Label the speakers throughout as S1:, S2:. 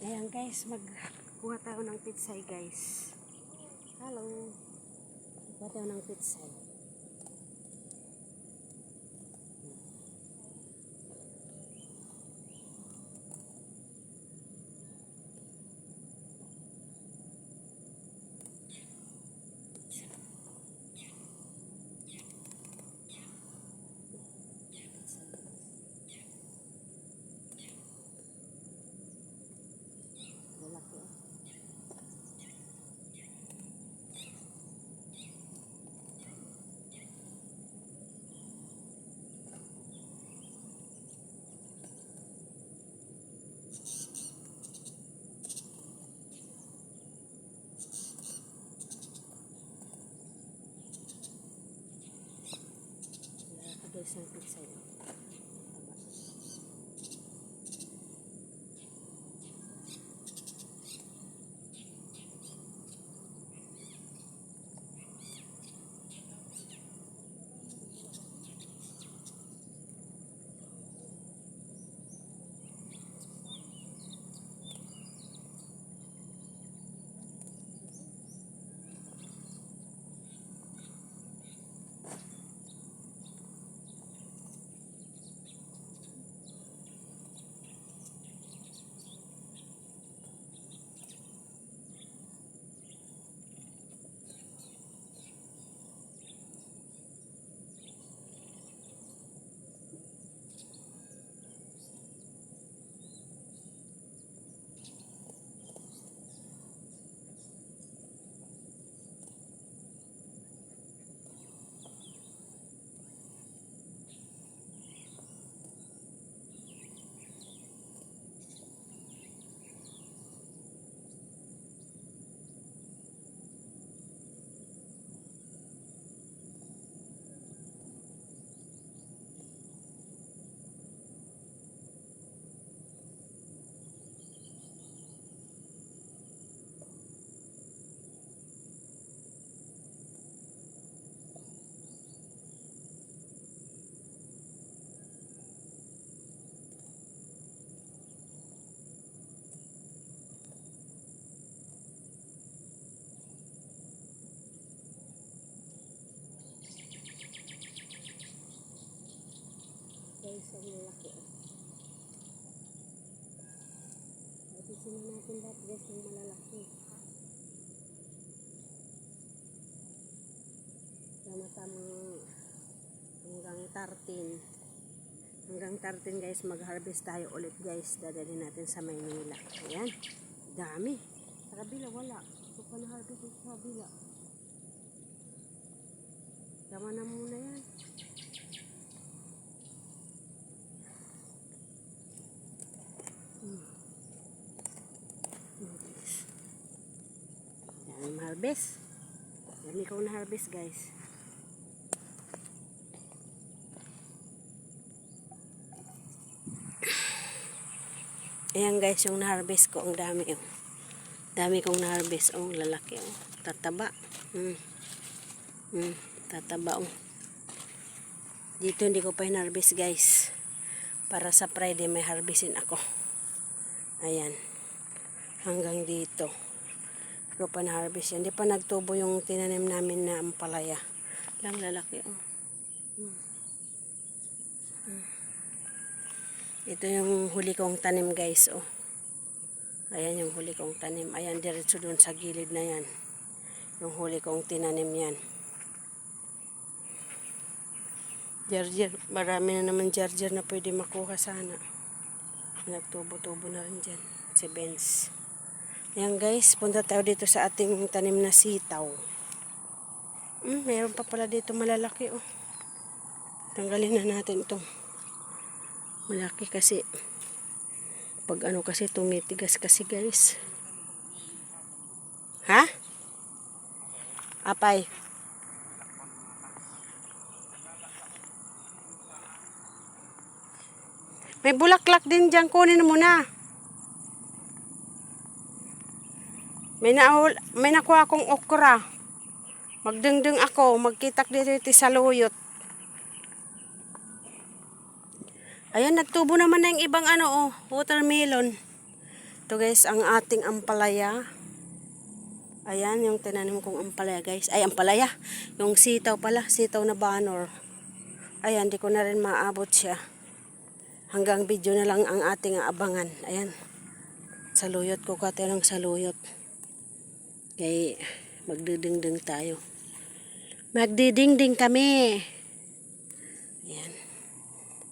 S1: Ayan guys, magkuha tayo ng pitsay guys. Hello. Magkuha tayo ng pitsay. Guys, ang pitsay. Guys, ang lalaki. Patisin na natin lahat guys ng malalaki. Tama-tama hanggang 13. Hanggang 13 guys, mag-harvest tayo ulit guys. Dadalhin natin sa Maynila. Ayan. Dami. Sa kabila wala. Ito pa na-harvest sa kabila. Tama na muna yan. Dami ma-harvest. Dami kong na-harvest guys. Ayan guys, yung na-harvest ko, ang dami oh. Dami kong na-harvest oh, lalaki oh. Tataba. Tataba oh. Dito hindi ko pa in-harvest guys. Para sa Friday may harvestin ako. Ayan. Hanggang dito. Hindi ko pa na-harvest yan. Hindi pa nagtubo yung tinanim namin na ampalaya. Lang lalaki oh. Ito yung huli kong tanim guys oh. Ayan yung huli kong tanim. Ayan diretso dun sa gilid na yan. Yung huli kong tinanim yan. Jarjar. Marami na naman jarjar na pwede makuha sana. Nagtubo-tubo na rin dyan. Si Benz. Ayan guys. Punta tayo dito sa ating tanim na sitaw. Mayroon pa pala dito malalaki oh. Tanggalin na natin itong malaki kasi pag ano kasi tumitigas kasi guys. Ha? Apay. May bulaklak din dyan. Kunin mo na. May nakuha akong okra. Magdengdeng ako. Magkitak dito iti saluyot. Ayan, nagtubo naman na yung ibang ano oh. Watermelon. Ito guys, ang ating ampalaya. Ayan, yung tinanim kong ampalaya guys. Ay, ampalaya. Yung sitaw pala, sitaw na banor. Ayan, di ko na rin maabot siya. Hanggang video na lang ang ating aabangan. Ayan. Saluyot ko ka ng saluyot. Kaya magdidingding tayo. Magdidingding kami. Ayan.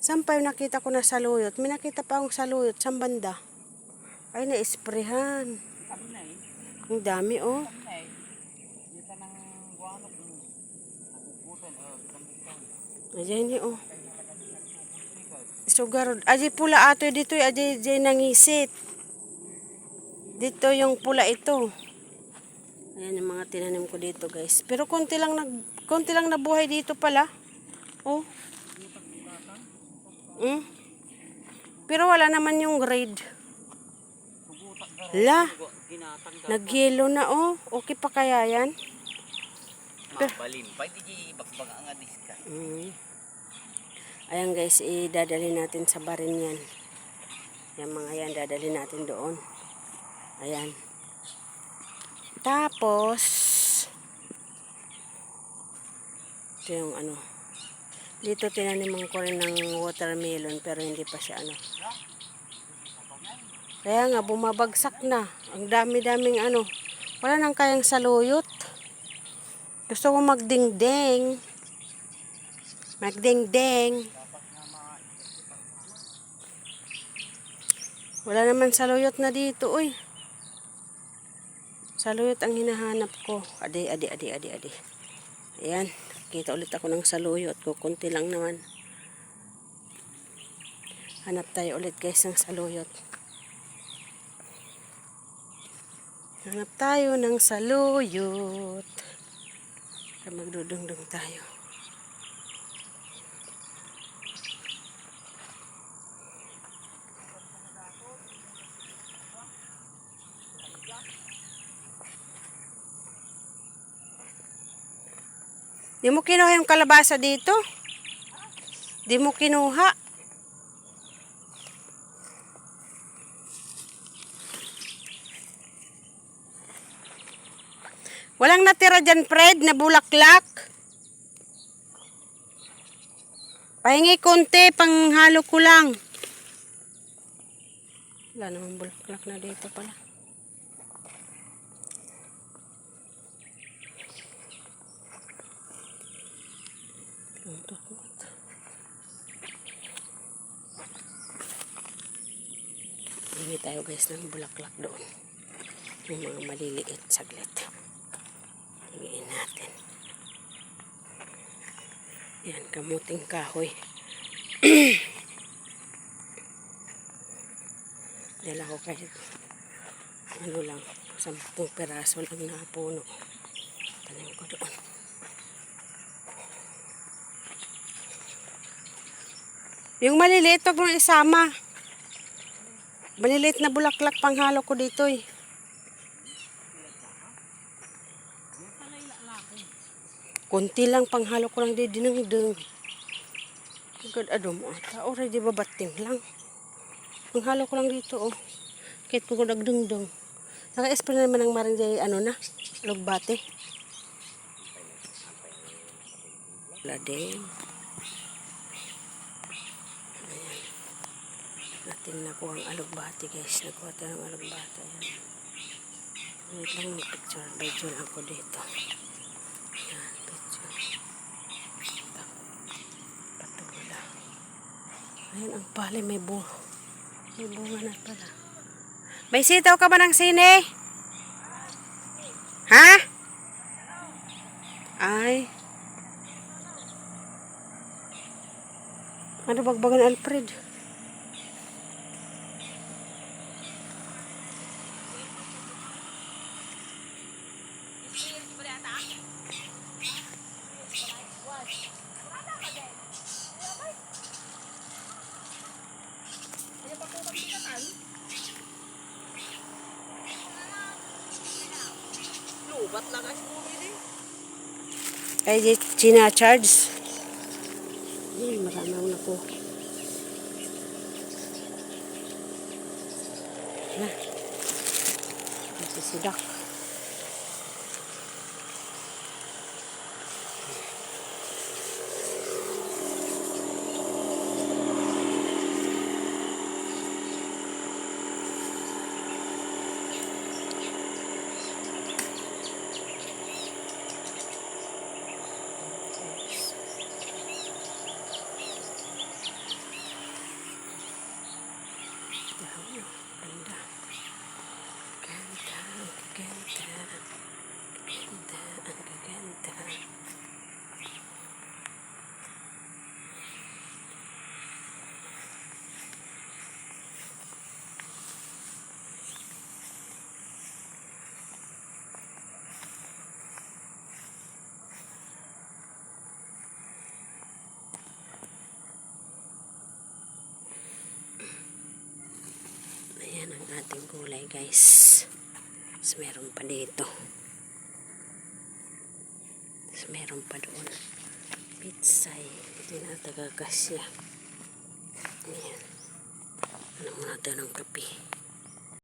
S1: Sampay nakita ko na saluyot. May nakita pa akong saluyot. Saan banda? Ay, na-esprehan. Ang dami oh. Ayan ni oh. Sugar. Aji pula ato dito. Aji nangisit. Dito yung pula ito. Ayan yung mga tinanim ko dito guys. Pero konti lang nabuhay dito pala. Oh. Pero wala naman yung grade. La. Nagyelo na oh. Okay pa kaya yan?
S2: Mabalimpay, di bagbang ang adis ka.
S1: Ayan guys, idadali natin sa barin yan. Yung mga yan, dadali natin doon. Ayan. Tapos, ito yung ano. Dito tinaniman ko rin ng watermelon, pero hindi pa siya ano. Kaya nga, bumabagsak na. Ang dami-daming ano. Wala nang kayang saluyot. Gusto ko magdingding. Magdingding. Wala naman saluyot na dito, uy. Saluyot ang hinahanap ko. Adi. Ayan. Kita ulit ako ng saluyot ko. Kunti lang naman. Hanap tayo ulit guys ng saluyot. Hanap tayo ng saluyot. Magdudungdung tayo. Di mo kinuha yung kalabasa dito? Di mo kinuha? Walang natira dyan, Fred, na bulaklak. Pahingi konti, panghalo ko lang. Wala namang bulaklak na dito pala. Hingi tayo guys ng bulaklak doon. Yung mga maliliit, saglit. Hingiin natin. Yan, kamuting kahoy. Dala ko kayo. Ano lang, 10 peraso lang na puno. Tanim ko doon. Yung maliliit, huwag mong isama. Maliliit na bulaklak panghalo ko dito eh. Kunti lang panghalo ko lang di dinengdeng. Agad adom ata. Already babating lang. Panghalo ko lang dito oh. Kahit ko nagdengdeng. Naka-spray naman ng marinjay ano na. Lugbate. Wala din. Ayan. Natin nakuha ang alugbate guys. Nakuha tayo ng alugbate. Ayan. Wait lang yung picture. Video lang ako dito. Ayan. Picture. Patula. Ayan ang pali. May bunga. May bunga na pala. May sitaw ka ba ng sine? Ha? Ay. Ano bagbagan Alfred? Ay, China-charge. Ay, maranaw na po. Na. Isidak. Ganda. Ganda. Ganda. Ganda. Ang ganda. Ayan ang ating gulay, guys. Tapos meron pa dito. Tapos meron pa doon. Pitsay. Tinatagagas siya. Ayan. Ano muna tayo ng kape.